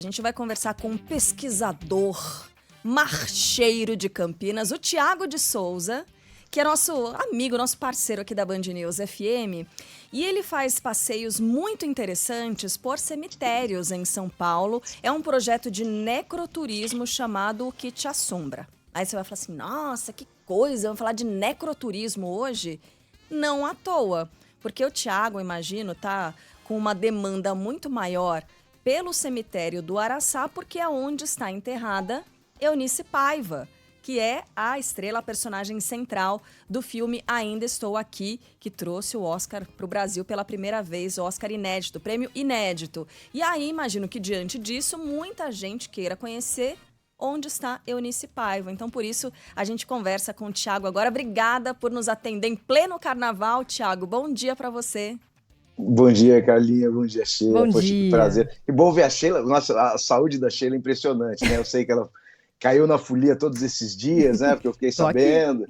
A gente vai conversar com um pesquisador, marcheiro de Campinas, o Thiago de Souza, que é nosso amigo, nosso parceiro aqui da Band News FM. E ele faz passeios muito interessantes por cemitérios em São Paulo. É um projeto de necroturismo chamado O Que Te Assombra. Aí você vai falar assim, nossa, que coisa, vamos falar de necroturismo hoje? Não à toa, porque o Thiago, imagino, tá com uma demanda muito maior pelo cemitério do Araçá, porque é onde está enterrada Eunice Paiva, que é a estrela, a personagem central do filme Ainda Estou Aqui, que trouxe o Oscar para o Brasil pela primeira vez, o Oscar inédito, prêmio inédito. E aí, imagino que diante disso, muita gente queira conhecer onde está Eunice Paiva. Então, por isso, a gente conversa com o Thiago agora. Obrigada por nos atender em pleno carnaval, Thiago. Bom dia para você. Bom dia, Carlinha. Bom dia, Sheila. Bom Poxa, dia. que prazer. Que bom ver a Sheila. Nossa, a saúde da Sheila é impressionante, né? Eu sei que ela caiu na folia todos esses dias, né? Porque eu fiquei sabendo.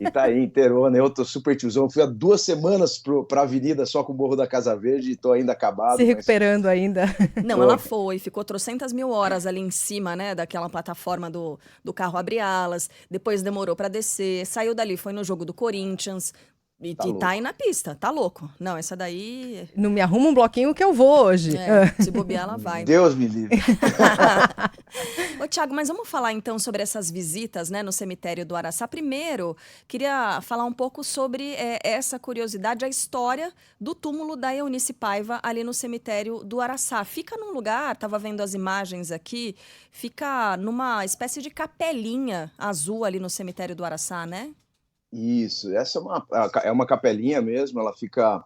E tá aí, inteirona. Eu tô super tiozão. Fui há 2 semanas pra Avenida só com o Morro da Casa Verde e tô ainda acabado. Se recuperando ainda. Não, ela foi, ficou 300.000 horas ali em cima, né, daquela plataforma do carro abre-alas, depois demorou pra descer, saiu dali, foi no jogo do Corinthians, e tá aí na pista, tá louco. Não, essa daí... Não me arruma um bloquinho que eu vou hoje. Se bobear, ela vai. Deus me livre. Ô, Thiago, mas vamos falar então sobre essas visitas, né, no cemitério do Araçá. Primeiro, queria falar um pouco sobre essa curiosidade, a história do túmulo da Eunice Paiva ali no cemitério do Araçá. Fica num lugar, estava vendo as imagens aqui, fica numa espécie de capelinha azul ali no cemitério do Araçá, né? Isso, essa é uma capelinha mesmo, ela fica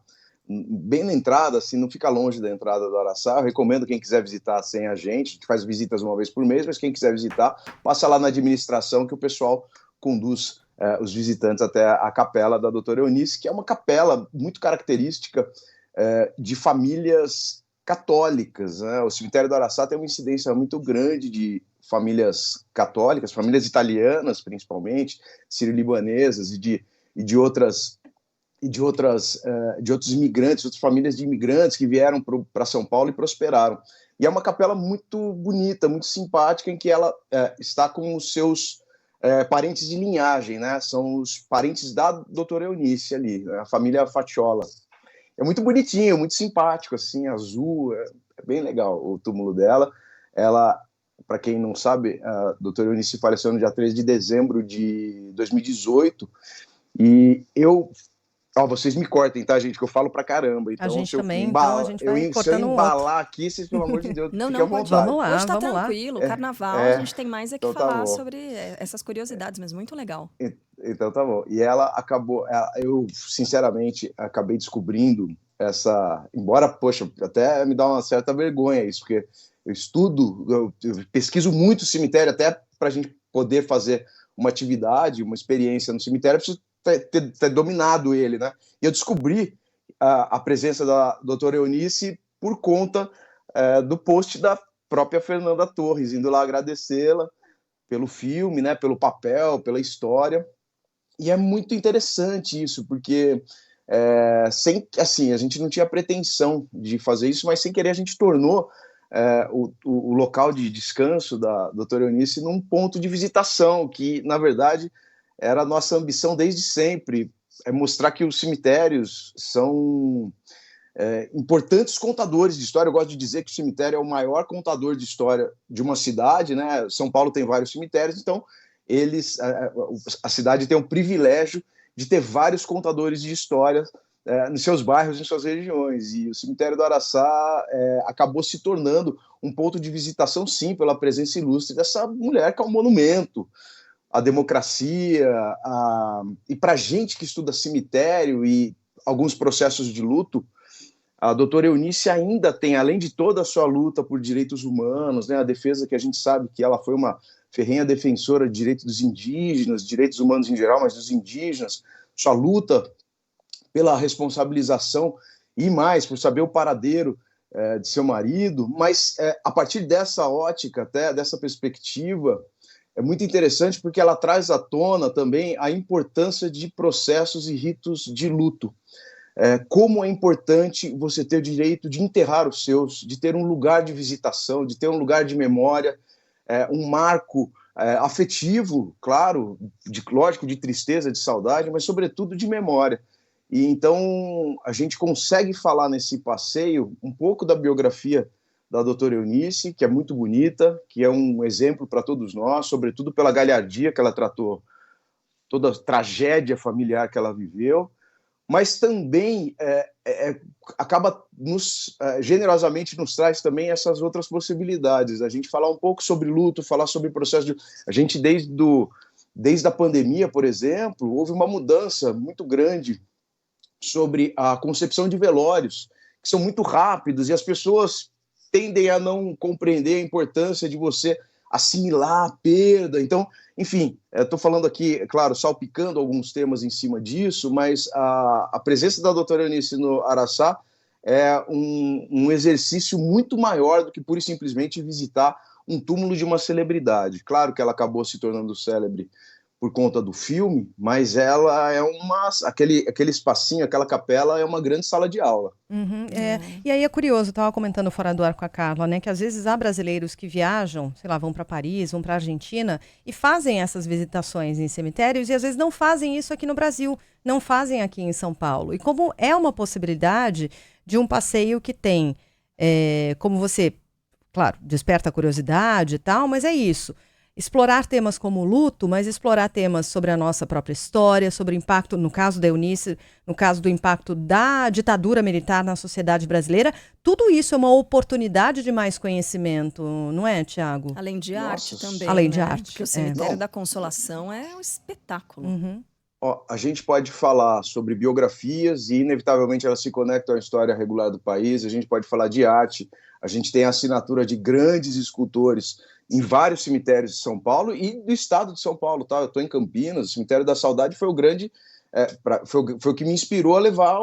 bem na entrada, assim, não fica longe da entrada do Araçá. Eu recomendo quem quiser visitar sem a gente faz visitas uma vez por mês, mas quem quiser visitar, passa lá na administração que o pessoal conduz os visitantes até a capela da doutora Eunice, que é uma capela muito característica de famílias católicas, né? O cemitério do Araçá tem uma incidência muito grande de famílias católicas, famílias italianas principalmente, sírio-libanesas e de outros imigrantes, outras famílias de imigrantes que vieram para São Paulo e prosperaram. E é uma capela muito bonita, muito simpática, em que ela está com os seus parentes de linhagem, né? São os parentes da doutora Eunice ali, né? A família Faciola. É muito bonitinho, muito simpático, assim, azul, é bem legal o túmulo dela. Ela, para quem não sabe, a doutora Eunice faleceu no dia 13 de dezembro de 2018, e vocês me cortem, tá, gente, que eu falo pra caramba. Então, A gente se eu também, então a gente vai se eu cortando embalar aqui, vocês, pelo amor de Deus, Não, fiquem à pode. vontade. Vamos lá, Hoje tá vamos lá. tranquilo, carnaval, a gente tem mais é que então tá falar bom. sobre essas curiosidades, mas muito legal. Então tá bom. E ela acabou, eu sinceramente acabei descobrindo embora, poxa, até me dá uma certa vergonha isso, porque eu pesquiso muito o cemitério, até pra gente poder fazer uma atividade, uma experiência no cemitério, eu preciso ter dominado ele, né? E eu descobri a presença da doutora Eunice por conta do post da própria Fernanda Torres, indo lá agradecê-la pelo filme, né, pelo papel, pela história. E é muito interessante isso, porque assim, a gente não tinha pretensão de fazer isso, mas sem querer a gente tornou o local de descanso da doutora Eunice num ponto de visitação, que, na verdade, era a nossa ambição desde sempre, mostrar que os cemitérios são importantes contadores de história. Eu gosto de dizer que o cemitério é o maior contador de história de uma cidade, né? São Paulo tem vários cemitérios, então a cidade tem o privilégio de ter vários contadores de história nos seus bairros, em suas regiões, e o cemitério do Araçá acabou se tornando um ponto de visitação, sim, pela presença ilustre dessa mulher que é um monumento à democracia, e para gente que estuda cemitério e alguns processos de luto, a doutora Eunice ainda tem, além de toda a sua luta por direitos humanos, né, a defesa que a gente sabe que ela foi uma ferrenha defensora de direitos dos indígenas, direitos humanos em geral, mas dos indígenas, sua luta pela responsabilização e mais, por saber o paradeiro de seu marido, mas a partir dessa ótica, até dessa perspectiva, é muito interessante porque ela traz à tona também a importância de processos e ritos de luto. como é importante você ter o direito de enterrar os seus, de ter um lugar de visitação, de ter um lugar de memória, um marco afetivo, claro, lógico, de tristeza, de saudade, mas sobretudo de memória. E então a gente consegue falar nesse passeio um pouco da biografia da doutora Eunice, que é muito bonita, que é um exemplo para todos nós, sobretudo pela galhardia que ela tratou, toda a tragédia familiar que ela viveu, mas também acaba generosamente nos traz também essas outras possibilidades. A gente falar um pouco sobre luto, falar sobre o processo de... A gente, desde a pandemia, por exemplo, houve uma mudança muito grande sobre a concepção de velórios, que são muito rápidos, e as pessoas tendem a não compreender a importância de você assimilar a perda. Então, enfim, estou falando aqui, claro, salpicando alguns temas em cima disso, mas a presença da doutora Eunice no Araçá é um exercício muito maior do que pura e simplesmente visitar um túmulo de uma celebridade. Claro que ela acabou se tornando célebre por conta do filme, mas ela é aquele espacinho, aquela capela é uma grande sala de aula. E aí é curioso, eu estava comentando fora do ar com a Carla, né, que às vezes há brasileiros que viajam, sei lá, vão para Paris, vão para Argentina e fazem essas visitações em cemitérios e às vezes não fazem isso aqui no Brasil, não fazem aqui em São Paulo. E como é uma possibilidade de um passeio que tem, como você, claro, desperta a curiosidade e tal, mas é isso. Explorar temas como o luto, mas explorar temas sobre a nossa própria história, sobre o impacto, no caso da Eunice, no caso do impacto da ditadura militar na sociedade brasileira. Tudo isso é uma oportunidade de mais conhecimento, não é, Tiago? Além de arte também. Além de né? arte. Porque o Cemitério da Consolação é um espetáculo. A gente pode falar sobre biografias e, inevitavelmente, elas se conectam à história regular do país. A gente pode falar de arte. A gente tem a assinatura de grandes escultores em vários cemitérios de São Paulo e do estado de São Paulo. Tá? Eu estou em Campinas, o Cemitério da Saudade foi foi o que me inspirou a levar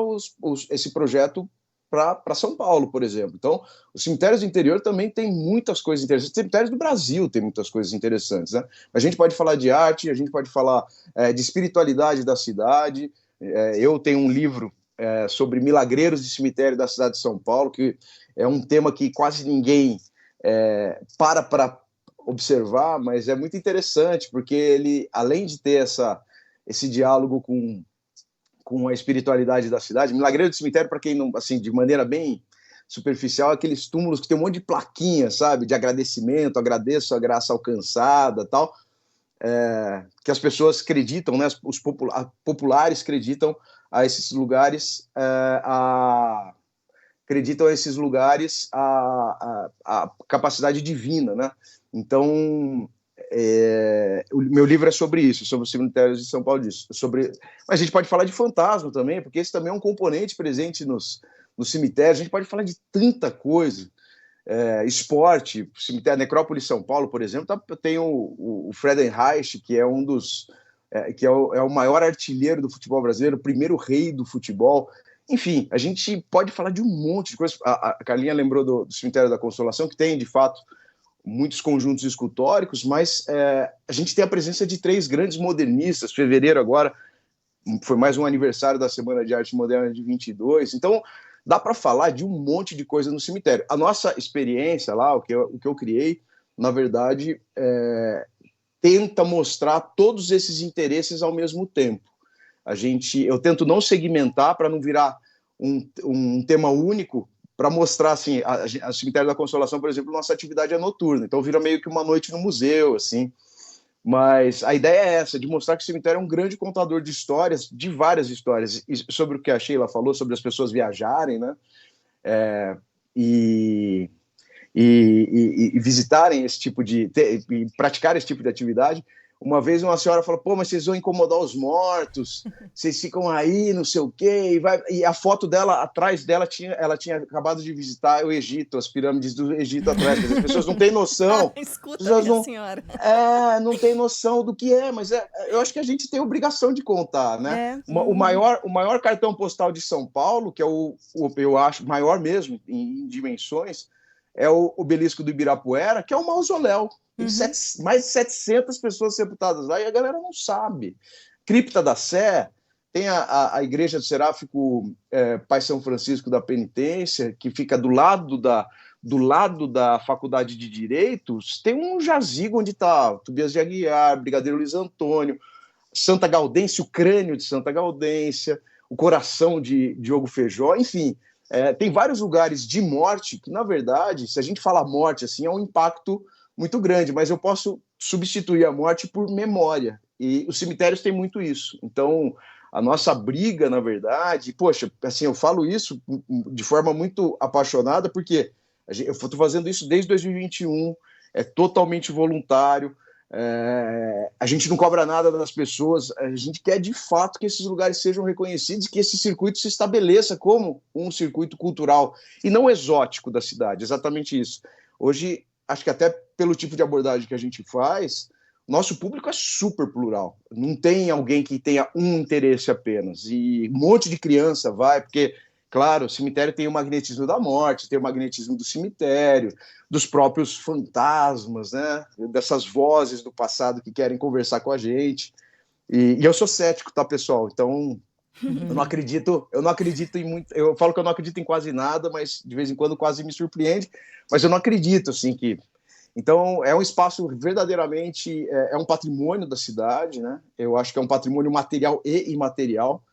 esse projeto para São Paulo, por exemplo. Então, os cemitérios do interior também têm muitas coisas interessantes. Os cemitérios do Brasil têm muitas coisas interessantes. Né? A gente pode falar de arte, a gente pode falar de espiritualidade da cidade. Eu tenho um livro sobre milagreiros de cemitério da cidade de São Paulo, que é um tema que quase ninguém para observar, mas é muito interessante, porque ele, além de ter esse diálogo com a espiritualidade da cidade, milagreiro de cemitério, para quem não, assim, de maneira bem superficial, aqueles túmulos que tem um monte de plaquinha, sabe, de agradecimento, agradeço a graça alcançada, tal, que as pessoas acreditam, né, os populares acreditam a esses lugares, a capacidade divina, né? Então, o meu livro é sobre isso, sobre os cemitérios de São Paulo. Mas a gente pode falar de fantasma também, porque esse também é um componente presente nos cemitérios. A gente pode falar de tanta coisa. Esporte, cemitério Necrópole São Paulo, por exemplo, tem o Friedenreich, que é que é o maior artilheiro do futebol brasileiro, o primeiro rei do futebol. Enfim, a gente pode falar de um monte de coisas. A Carlinha lembrou do Cemitério da Consolação, que tem, de fato, muitos conjuntos escultóricos, mas a gente tem a presença de 3 grandes modernistas. Fevereiro agora foi mais um aniversário da Semana de Arte Moderna de 22. Então, dá para falar de um monte de coisa no cemitério. A nossa experiência lá, o que eu criei, na verdade, tenta mostrar todos esses interesses ao mesmo tempo. Eu tento não segmentar para não virar um tema único, para mostrar, assim, a Cemitério da Consolação, por exemplo, nossa atividade é noturna, então vira meio que uma noite no museu, assim. Mas a ideia é essa, de mostrar que o cemitério é um grande contador de histórias, de várias histórias, e sobre o que a Sheila falou, sobre as pessoas viajarem, né, e visitarem esse tipo e praticar esse tipo de atividade. Uma vez uma senhora falou, pô, mas vocês vão incomodar os mortos, vocês ficam aí, não sei o quê, e a foto dela, atrás dela, ela tinha acabado de visitar o Egito, as pirâmides do Egito atrás, as pessoas não têm noção. Escuta, minha senhora. Não tem noção do que mas eu acho que a gente tem obrigação de contar, né? O maior cartão postal de São Paulo, que é eu acho, maior mesmo, em dimensões, é o obelisco do Ibirapuera, que é um mausoléu. Tem mais de 700 pessoas sepultadas lá e a galera não sabe. Cripta da Sé tem a Igreja do Seráfico Pai São Francisco da Penitência, que fica do lado da Faculdade de Direito. Tem um jazigo onde está Tobias de Aguiar, Brigadeiro Luiz Antônio, Santa Gaudência, o crânio de Santa Gaudência, o coração de Diogo Feijó, enfim, tem vários lugares de morte que, na verdade, se a gente fala morte, assim, é um impacto muito grande, mas eu posso substituir a morte por memória, e os cemitérios têm muito isso. Então, a nossa briga, na verdade, poxa, assim, eu falo isso de forma muito apaixonada, porque eu estou fazendo isso desde 2021, é totalmente voluntário, a gente não cobra nada das pessoas, a gente quer de fato que esses lugares sejam reconhecidos, que esse circuito se estabeleça como um circuito cultural e não exótico da cidade, exatamente isso. Hoje, acho que até pelo tipo de abordagem que a gente faz, nosso público é super plural, não tem alguém que tenha um interesse apenas, e um monte de criança vai, porque claro, o cemitério tem o magnetismo da morte, tem o magnetismo do cemitério, dos próprios fantasmas, né? Dessas vozes do passado que querem conversar com a gente. E eu sou cético, tá, pessoal? Então, eu não acredito em muito. Eu falo que eu não acredito em quase nada, mas de vez em quando quase me surpreende. Mas eu não acredito, assim, que. Então, é um espaço verdadeiramente. É um patrimônio da cidade, né? Eu acho que é um patrimônio material e imaterial.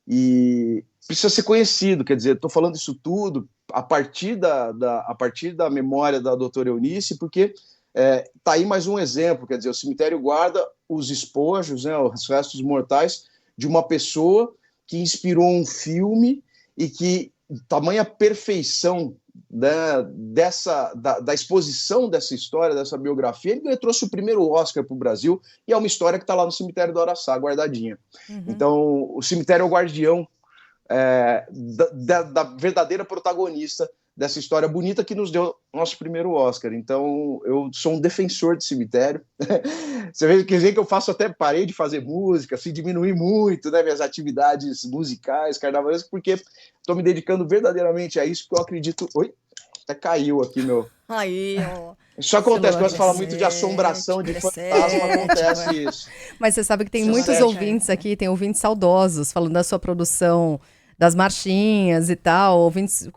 E precisa ser conhecido, quer dizer, estou falando isso tudo a partir da memória da doutora Eunice, porque está aí mais um exemplo, quer dizer, o cemitério guarda os espojos, né, os restos mortais de uma pessoa que inspirou um filme e que tamanha perfeição, né, da exposição dessa história, dessa biografia, ele trouxe o primeiro Oscar para o Brasil, e é uma história que está lá no cemitério do Araçá, guardadinha. Então, o cemitério é o guardião da verdadeira protagonista dessa história bonita que nos deu nosso primeiro Oscar. Então, eu sou um defensor de cemitério. Você vê, quer dizer que eu parei de fazer música, assim, diminuí muito, né, minhas atividades musicais, carnavalescas, porque estou me dedicando verdadeiramente a isso, porque eu acredito... Oi? Até caiu aqui, meu... Aí, ó. Isso acontece, quando você fala muito de assombração, de fantasma, acontece isso. Mas você sabe que tem muitos ouvintes aqui, tem ouvintes saudosos, falando da sua produção, das marchinhas e tal, ouvintes,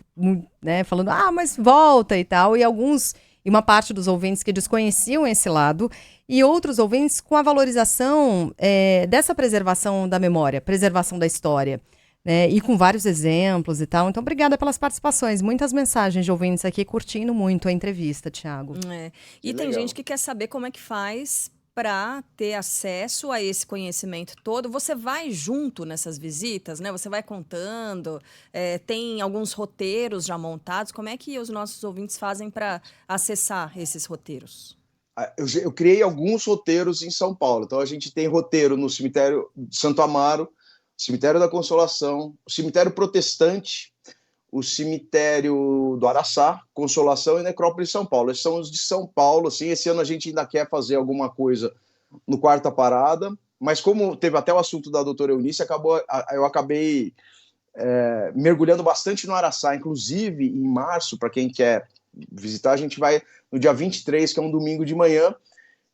né, falando, mas volta e tal, e uma parte dos ouvintes que desconheciam esse lado, e outros ouvintes com a valorização dessa preservação da memória, preservação da história, né, e com vários exemplos e tal. Então, obrigada pelas participações, muitas mensagens de ouvintes aqui curtindo muito a entrevista, Thiago. E tem gente que quer saber como é que faz para ter acesso a esse conhecimento todo. Você vai junto nessas visitas, né? Você vai contando, tem alguns roteiros já montados. Como é que os nossos ouvintes fazem para acessar esses roteiros? Eu criei alguns roteiros em São Paulo. Então, a gente tem roteiro no cemitério de Santo Amaro, cemitério da Consolação, o cemitério protestante, o cemitério do Araçá, Consolação e Necrópole de São Paulo. Esses são os de São Paulo. Assim, esse ano a gente ainda quer fazer alguma coisa no Quarta Parada, mas como teve até o assunto da doutora Eunice, eu acabei mergulhando bastante no Araçá. Inclusive, em março, para quem quer visitar, a gente vai no dia 23, que é um domingo de manhã,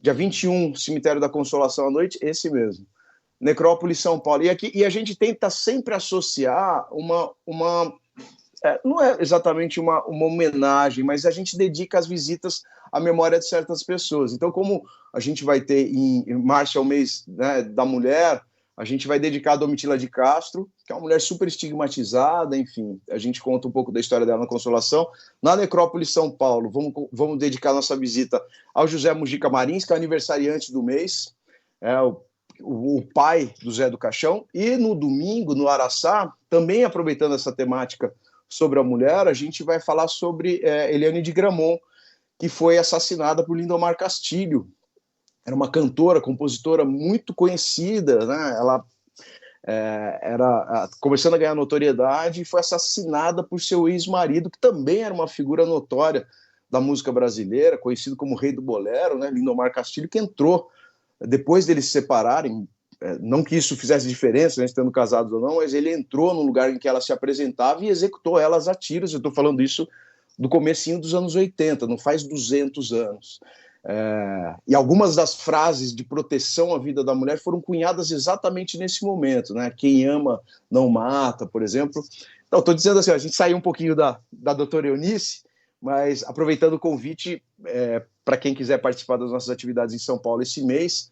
dia 21, cemitério da Consolação à noite, esse mesmo. Necrópole São Paulo. E a gente tenta sempre associar não é exatamente uma homenagem, mas a gente dedica as visitas à memória de certas pessoas. Então, como a gente vai ter em março, é o mês, né, da mulher, a gente vai dedicar a Domitila de Castro, que é uma mulher super estigmatizada, enfim, a gente conta um pouco da história dela na Consolação. Na Necrópole São Paulo, vamos dedicar nossa visita ao José Mujica Marins, que é o aniversariante do mês, o pai do Zé do Caixão. E no domingo, no Araçá, também aproveitando essa temática sobre a mulher, a gente vai falar sobre Eliane de Gramont, que foi assassinada por Lindomar Castilho. Era uma cantora, compositora muito conhecida, né? Ela era começando a ganhar notoriedade e foi assassinada por seu ex-marido, que também era uma figura notória da música brasileira, conhecido como Rei do Bolero, né? Lindomar Castilho, que entrou, depois deles se separarem, não que isso fizesse diferença, né, estando casados ou não, mas ele entrou no lugar em que ela se apresentava e executou elas a tiros. Eu estou falando isso do comecinho dos anos 80, não faz 200 anos. E algumas das frases de proteção à vida da mulher foram cunhadas exatamente nesse momento, né? Quem ama não mata, por exemplo. Então, estou dizendo assim, a gente saiu um pouquinho da doutora Eunice, mas aproveitando o convite, para quem quiser participar das nossas atividades em São Paulo esse mês,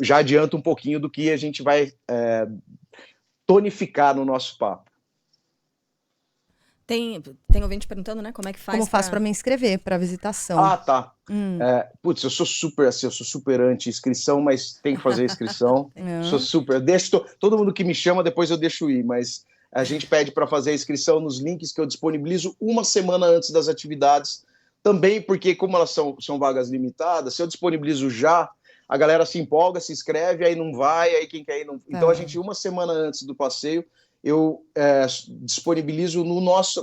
já adianto um pouquinho do que a gente vai tonificar no nosso papo. Tem ouvinte perguntando, né, como é que faz Como faço para me inscrever para visitação? Ah, tá. Putz, eu sou super anti-inscrição, mas tem que fazer inscrição. Sou super. Todo mundo que me chama, depois eu deixo ir, mas a gente pede para fazer a inscrição nos links que eu disponibilizo uma semana antes das atividades. Também porque, como elas são vagas limitadas, se eu disponibilizo já, a galera se empolga, se inscreve, aí não vai, aí quem quer ir não. Então a gente, uma semana antes do passeio, eu disponibilizo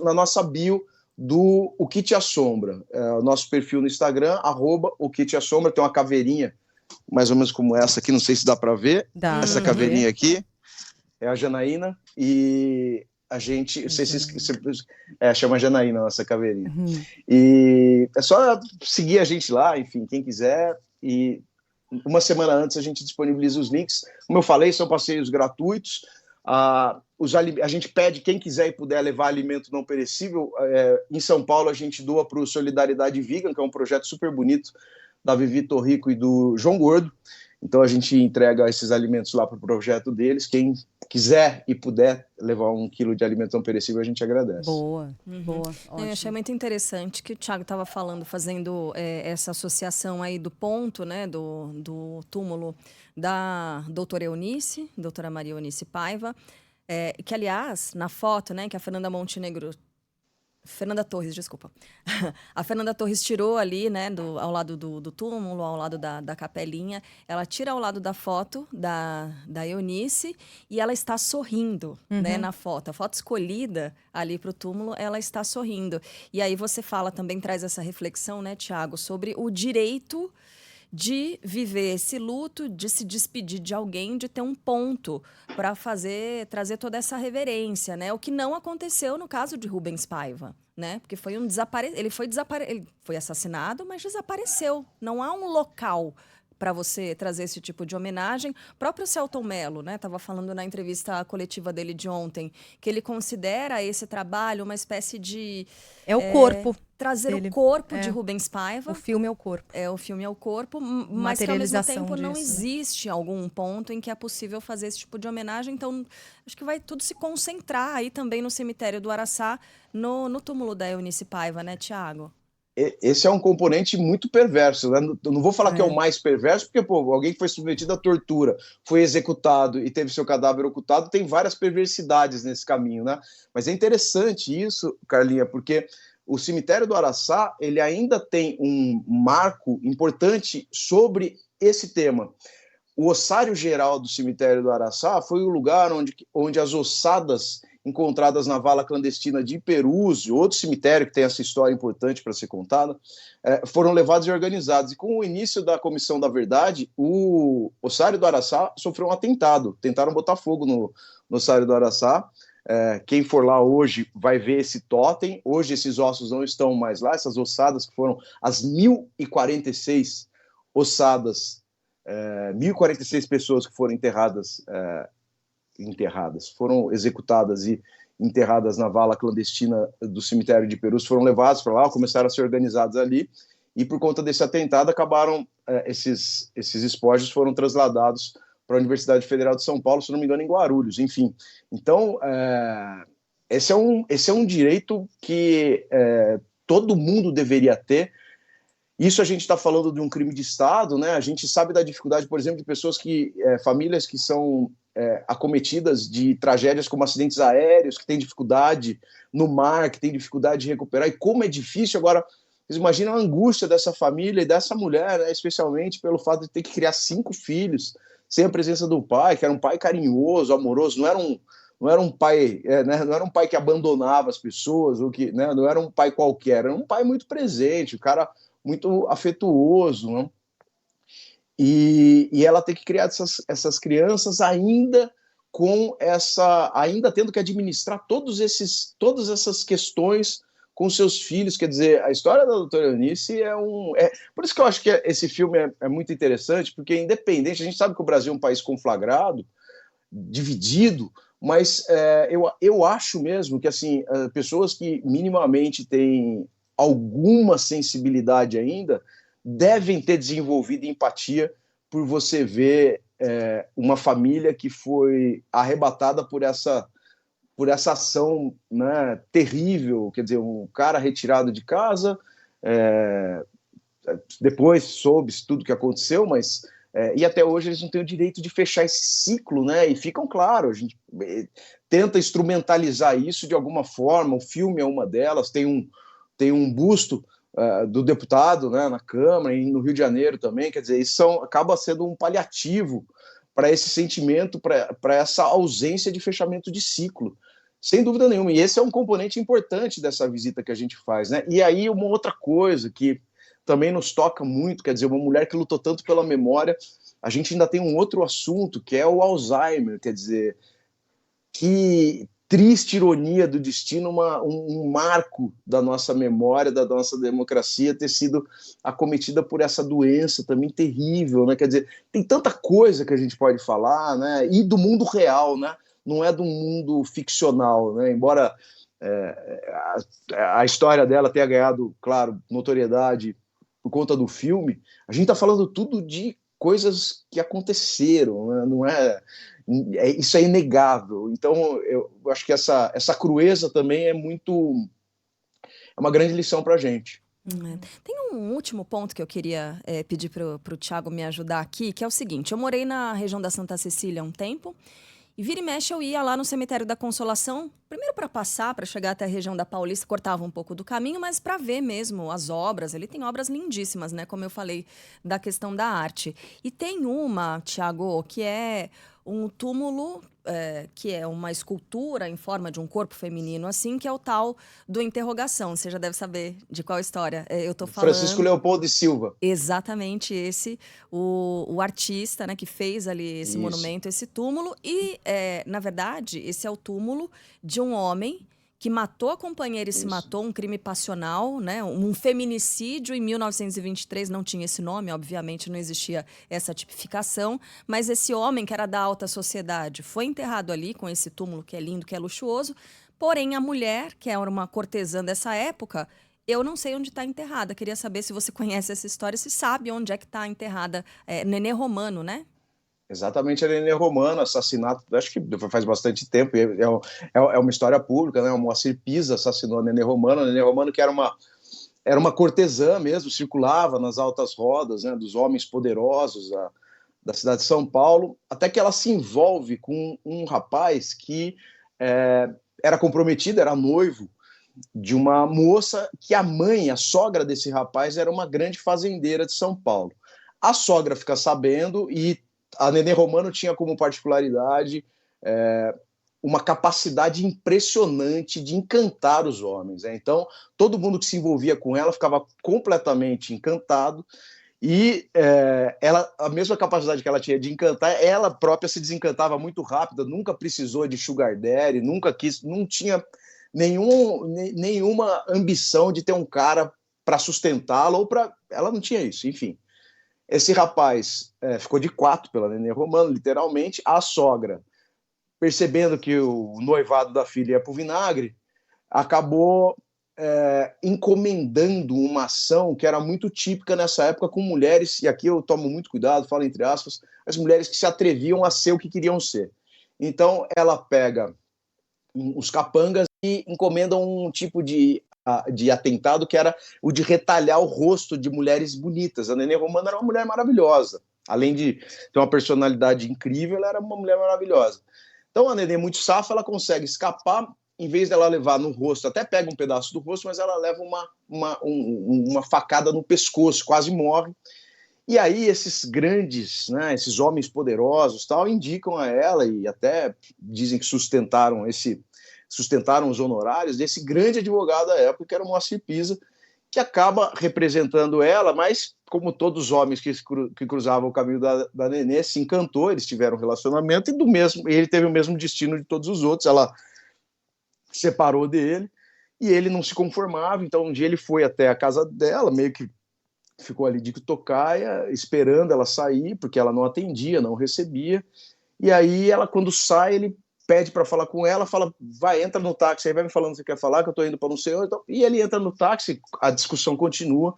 na nossa bio do O Que Te Assombra. O nosso perfil no Instagram, @O Que Te Assombra, tem uma caveirinha, mais ou menos como essa aqui, não sei se dá para ver. Essa caveirinha aqui é a Janaína, e a gente, chama Janaína a nossa caveirinha. E é só seguir a gente lá, enfim, quem quiser, e uma semana antes a gente disponibiliza os links. Como eu falei, são passeios gratuitos. A gente pede, quem quiser e puder levar alimento não perecível. Em São Paulo a gente doa para o Solidariedade Vegan, que é um projeto super bonito da Vivi Torrico e do João Gordo. Então a gente entrega esses alimentos lá para o projeto deles. Quem quiser e puder levar 1 quilo de alimento não perecível, a gente agradece. Boa. Eu achei muito interessante que o Thiago estava falando, fazendo essa associação aí do ponto, né, do túmulo da doutora Eunice, doutora Maria Eunice Paiva, que, aliás, na foto, né, que a Fernanda Torres, desculpa. A Fernanda Torres tirou ali, né, ao lado do túmulo, ao lado da capelinha. Ela tira ao lado da foto da Eunice e ela está sorrindo, né, na foto. A foto escolhida ali para o túmulo, ela está sorrindo. E aí você fala, também traz essa reflexão, né, Thiago, sobre o direito de viver esse luto, de se despedir de alguém, de ter um ponto para trazer toda essa reverência, né? O que não aconteceu no caso de Rubens Paiva, né? Porque foi ele foi assassinado, mas desapareceu. Não há um local para você trazer esse tipo de homenagem. O próprio Selton Mello, né, estava falando na entrevista coletiva dele de ontem, que ele considera esse trabalho uma espécie de... É o corpo. Trazer dele. O corpo de Rubens Paiva. O filme é o corpo. O filme é o corpo, mas que ao mesmo tempo não existe algum ponto em que é possível fazer esse tipo de homenagem. Então, acho que vai tudo se concentrar aí também no cemitério do Araçá, no túmulo da Eunice Paiva, né, Thiago? Esse é um componente muito perverso, né? Não vou falar que é o mais perverso, porque alguém que foi submetido à tortura, foi executado e teve seu cadáver ocultado, tem várias perversidades nesse caminho, né? Mas é interessante isso, Carlinha, porque o cemitério do Araçá, ele ainda tem um marco importante sobre esse tema. O ossário geral do cemitério do Araçá foi o lugar onde as ossadas encontradas na vala clandestina de Iperus, outro cemitério que tem essa história importante para ser contada, foram levados e organizados. E com o início da Comissão da Verdade, o ossário do Araçá sofreu um atentado. Tentaram botar fogo no ossário do Araçá. Quem for lá hoje vai ver esse totem. Hoje esses ossos não estão mais lá, essas ossadas que foram as 1.046 ossadas, 1.046 pessoas que foram enterradas, foram executadas e enterradas na vala clandestina do cemitério de Perus, foram levados para lá, começaram a ser organizados ali, e por conta desse atentado acabaram, esses espólios foram trasladados para a Universidade Federal de São Paulo, se não me engano, em Guarulhos, enfim. Então, esse é um direito que todo mundo deveria ter. Isso a gente está falando de um crime de Estado, né? A gente sabe da dificuldade, por exemplo, de pessoas famílias que são acometidas de tragédias como acidentes aéreos, que têm dificuldade no mar, que têm dificuldade de recuperar, e como é difícil. Agora, vocês imaginam a angústia dessa família e dessa mulher, né? Especialmente pelo fato de ter que criar 5 filhos sem a presença do pai, que era um pai carinhoso, amoroso, não era um pai, né? Não era um pai que abandonava as pessoas, ou que, né? Não era um pai qualquer, era um pai muito presente, um cara muito afetuoso, né? E ela tem que criar essas crianças ainda ainda tendo que administrar todas essas questões com seus filhos. Quer dizer, a história da doutora Eunice por isso que eu acho que esse filme é muito interessante, porque independente, a gente sabe que o Brasil é um país conflagrado, dividido, mas eu acho mesmo que assim, pessoas que minimamente têm alguma sensibilidade ainda devem ter desenvolvido empatia por você ver uma família que foi arrebatada por essa ação, né, terrível. Quer dizer, um cara retirado de casa, depois soube-se tudo que aconteceu, mas e até hoje eles não têm o direito de fechar esse ciclo, né? E ficam, claro, a gente tenta instrumentalizar isso de alguma forma. O filme é uma delas, tem um busto do deputado, né, na Câmara, e no Rio de Janeiro também. Quer dizer, isso acaba sendo um paliativo para esse sentimento, para essa ausência de fechamento de ciclo, sem dúvida nenhuma. E esse é um componente importante dessa visita que a gente faz, né? E aí uma outra coisa que também nos toca muito, quer dizer, uma mulher que lutou tanto pela memória, a gente ainda tem um outro assunto, que é o Alzheimer. Quer dizer, que triste ironia do destino, um marco da nossa memória, da nossa democracia, ter sido acometida por essa doença também terrível, né? Quer dizer, tem tanta coisa que a gente pode falar, né? E do mundo real, né? Não é do mundo ficcional, né? Embora a história dela tenha ganhado, claro, notoriedade por conta do filme, a gente está falando tudo de coisas que aconteceram, né? Não isso é inegável. Então, eu acho que essa crueza também é uma grande lição para a gente. Tem um último ponto que eu queria pedir para o Thiago me ajudar aqui, que é o seguinte: eu morei na região da Santa Cecília há um tempo, e vira e mexe eu ia lá no Cemitério da Consolação, primeiro para passar, para chegar até a região da Paulista, cortava um pouco do caminho, mas para ver mesmo as obras. Ali tem obras lindíssimas, né? Como eu falei, da questão da arte. E tem uma, Thiago, que é um túmulo, que é uma escultura em forma de um corpo feminino, assim, que é o tal do Interrogação. Você já deve saber de qual história eu tô falando. Francisco Leopoldo de Silva. Exatamente esse, o artista, né, que fez ali esse monumento, esse túmulo. E, na verdade, esse é o túmulo de um homem que matou a companheira e se matou, um crime passional, né? Um feminicídio em 1923, não tinha esse nome, obviamente não existia essa tipificação, mas esse homem que era da alta sociedade foi enterrado ali com esse túmulo que é lindo, que é luxuoso, porém a mulher, que era uma cortesã dessa época, eu não sei onde está enterrada. Queria saber se você conhece essa história, se sabe onde é que está enterrada Nenê Romano, né? Exatamente, a Nenê Romano, assassinato, acho que faz bastante tempo, é uma história pública, né? O Moacir Pisa assassinou a Nenê Romano, que era uma cortesã mesmo, circulava nas altas rodas, né, dos homens poderosos da cidade de São Paulo, até que ela se envolve com um rapaz que era comprometido, era noivo de uma moça que a sogra desse rapaz, era uma grande fazendeira de São Paulo. A sogra fica sabendo e a Nenê Romano tinha como particularidade uma capacidade impressionante de encantar os homens, né? Então, todo mundo que se envolvia com ela ficava completamente encantado e a mesma capacidade que ela tinha de encantar, ela própria se desencantava muito rápido, nunca precisou de sugar daddy, não tinha nenhuma ambição de ter um cara para sustentá-la ela não tinha isso, enfim. Esse rapaz ficou de quatro pela Nenê Romano, literalmente. A sogra, percebendo que o noivado da filha ia para o vinagre, acabou encomendando uma ação que era muito típica nessa época com mulheres, e aqui eu tomo muito cuidado, falo entre aspas, as mulheres que se atreviam a ser o que queriam ser. Então, ela pega os capangas e encomenda um tipo de atentado que era o de retalhar o rosto de mulheres bonitas. A Nenê Romano era uma mulher maravilhosa. Além de ter uma personalidade incrível, ela era uma mulher maravilhosa. Então a Nenê, muito safa, ela consegue escapar, em vez dela levar no rosto, até pega um pedaço do rosto, mas ela leva uma facada no pescoço, quase morre. E aí esses grandes, né, esses homens poderosos, tal, indicam a ela e até dizem que sustentaram os honorários desse grande advogado da época, que era o Moacir Pisa, que acaba representando ela, mas como todos os homens que cruzavam o caminho da Nenê, se encantou, eles tiveram um relacionamento e ele teve o mesmo destino de todos os outros, ela separou dele, e ele não se conformava, então um dia ele foi até a casa dela, meio que ficou ali de tocaia, esperando ela sair, porque ela não atendia, não recebia, e aí ela, quando sai, ele pede para falar com ela, fala, vai, entra no táxi, aí vai me falando o que você quer falar, que eu tô indo para não sei onde, então, e ele entra no táxi, a discussão continua,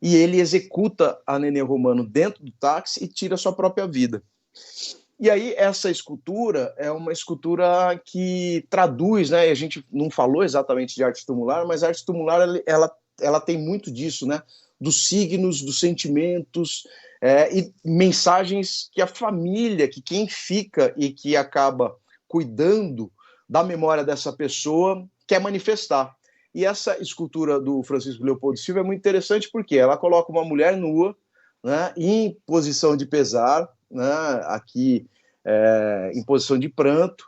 e ele executa a Nenê Romano dentro do táxi e tira a sua própria vida. E aí essa escultura é uma escultura que traduz, né, a gente não falou exatamente de arte tumular, mas a arte tumular ela tem muito disso, né, dos signos, dos sentimentos, e mensagens que a família, que quem fica e que acaba cuidando da memória dessa pessoa quer manifestar. E essa escultura do Francisco Leopoldo Silva é muito interessante porque ela coloca uma mulher nua, né, em posição de pesar, né, aqui em posição de pranto,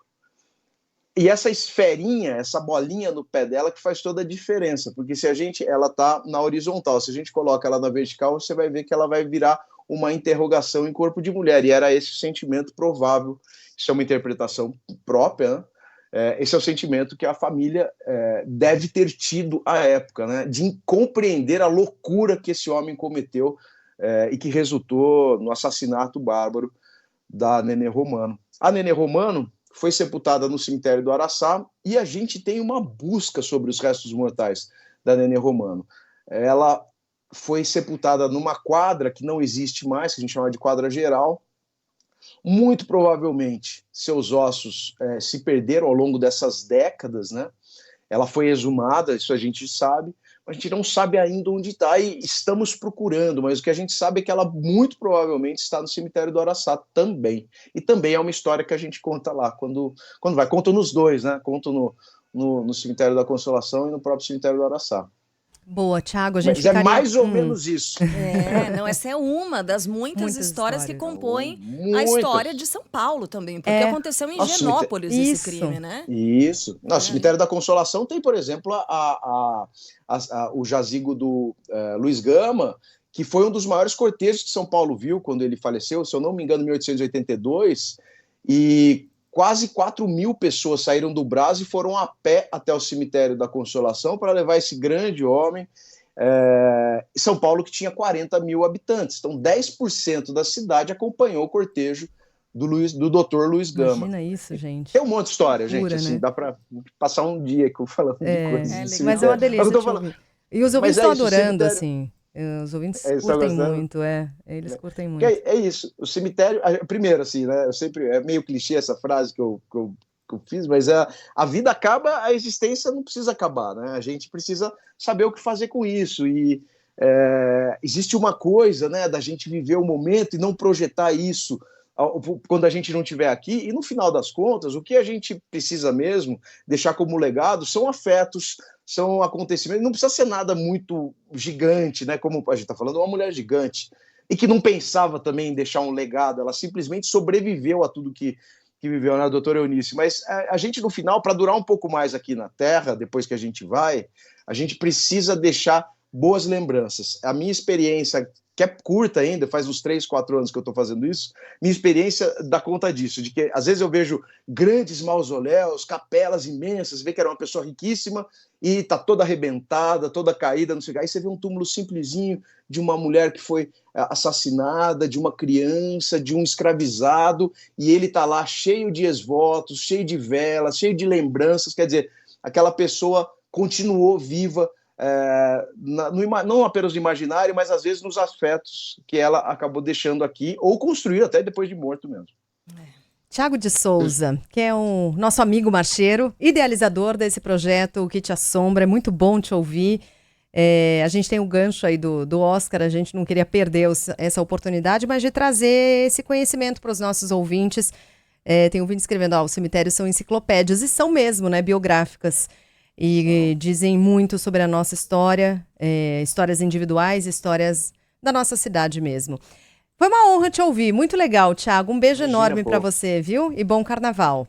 e essa esferinha, essa bolinha no pé dela que faz toda a diferença, porque se ela está na horizontal, se a gente coloca ela na vertical, você vai ver que ela vai virar uma interrogação em corpo de mulher, e era esse o sentimento provável. Isso é uma interpretação própria, né? Esse é o sentimento que a família deve ter tido à época, né? De compreender a loucura que esse homem cometeu e que resultou no assassinato bárbaro da Nenê Romano. A Nenê Romano foi sepultada no cemitério do Araçá e a gente tem uma busca sobre os restos mortais da Nenê Romano. Ela foi sepultada numa quadra que não existe mais, que a gente chama de quadra geral. Muito provavelmente seus ossos se perderam ao longo dessas décadas, né? Ela foi exumada, isso a gente sabe, mas a gente não sabe ainda onde está e estamos procurando, mas o que a gente sabe é que ela muito provavelmente está no cemitério do Araçá também. E também é uma história que a gente conta lá, quando vai. Conto nos dois, né? Conto no cemitério da Consolação e no próprio cemitério do Araçá. Boa, Thiago, a gente Mas é mais ou menos isso. Não, essa é uma das muitas histórias que compõem a história de São Paulo também, porque aconteceu em Higienópolis esse crime, né? Isso. No cemitério da Consolação tem, por exemplo, o jazigo do Luiz Gama, que foi um dos maiores cortejos que São Paulo viu quando ele faleceu, se eu não me engano, em 1882, e quase 4.000 pessoas saíram do Brás e foram a pé até o cemitério da Consolação para levar esse grande homem. São Paulo, que tinha 40.000 habitantes. Então, 10% da cidade acompanhou o cortejo do Dr. Luiz Gama. Imagina isso, gente. Tem um monte de história, Loucura, gente. Assim, né? dá para passar um dia aqui falando de coisas. Mas é uma delícia te ouvir. E os ouvintes estão adorando, assim. Os ouvintes curtem muito, eles curtem muito. É isso, o cemitério, primeiro assim, né, eu sempre, é meio clichê essa frase que eu fiz, mas a vida acaba, a existência não precisa acabar, né, a gente precisa saber o que fazer com isso, e existe uma coisa, né, da gente viver o momento e não projetar isso quando a gente não estiver aqui, e no final das contas, o que a gente precisa mesmo deixar como legado são afetos, são acontecimentos, não precisa ser nada muito gigante, né? Como a gente está falando, uma mulher gigante, e que não pensava também em deixar um legado, ela simplesmente sobreviveu a tudo que viveu, né, doutora Eunice? Mas a gente, no final, para durar um pouco mais aqui na Terra, depois que a gente precisa deixar boas lembranças. A minha experiência, que é curta ainda, faz uns 3, 4 anos que eu estou fazendo isso, minha experiência dá conta disso, de que às vezes eu vejo grandes mausoléus, capelas imensas, vê que era uma pessoa riquíssima e está toda arrebentada, toda caída, não sei o que. Aí você vê um túmulo simplesinho de uma mulher que foi assassinada, de uma criança, de um escravizado, e ele está lá cheio de esvotos, cheio de velas, cheio de lembranças, quer dizer, aquela pessoa continuou viva, não apenas no imaginário, mas às vezes nos afetos que ela acabou deixando aqui, ou construiu até depois de morto mesmo. Thiago de Souza, que é o nosso amigo marcheiro, idealizador desse projeto O Que Te Assombra, é muito bom te ouvir. A gente tem o gancho aí do Oscar, a gente não queria perder essa oportunidade, mas de trazer esse conhecimento para os nossos ouvintes. Tem ouvinte escrevendo, os cemitérios são enciclopédias, e são mesmo, né, biográficas. E dizem muito sobre a nossa história, histórias individuais, histórias da nossa cidade mesmo. Foi uma honra te ouvir, muito legal, Thiago. Um beijo enorme para você, viu? E bom carnaval.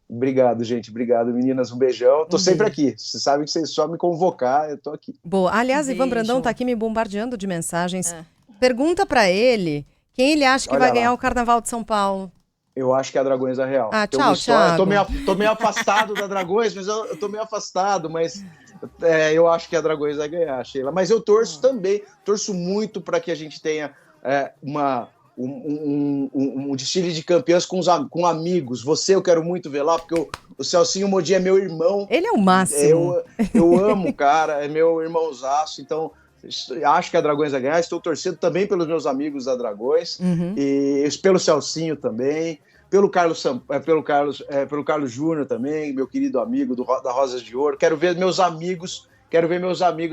Obrigado, gente. Obrigado, meninas. Um beijão. Tô sempre aqui. Você sabe que vocês só me convocar, eu tô aqui. Boa. Aliás, Ivan Brandão tá aqui me bombardeando de mensagens. Pergunta para ele quem ele acha que vai ganhar o Carnaval de São Paulo. Eu acho que é a Dragões da Real. Tchau, Thiago. Tô meio afastado da Dragões, mas eu tô meio afastado, mas Eu acho que a Dragões vai ganhar, Sheila. Mas eu torço também, torço muito para que a gente tenha um desfile de campeãs com amigos. Você eu quero muito ver lá, porque o Celcinho Modim é meu irmão. Ele é o máximo. Eu amo o cara, é meu irmãozaço, então acho que a Dragões vai ganhar. Estou torcendo também pelos meus amigos da Dragões, e pelo Celcinho também, pelo Carlos Júnior também, meu querido amigo da Rosas de Ouro. Quero ver meus amigos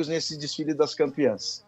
nesse desfile das campeãs.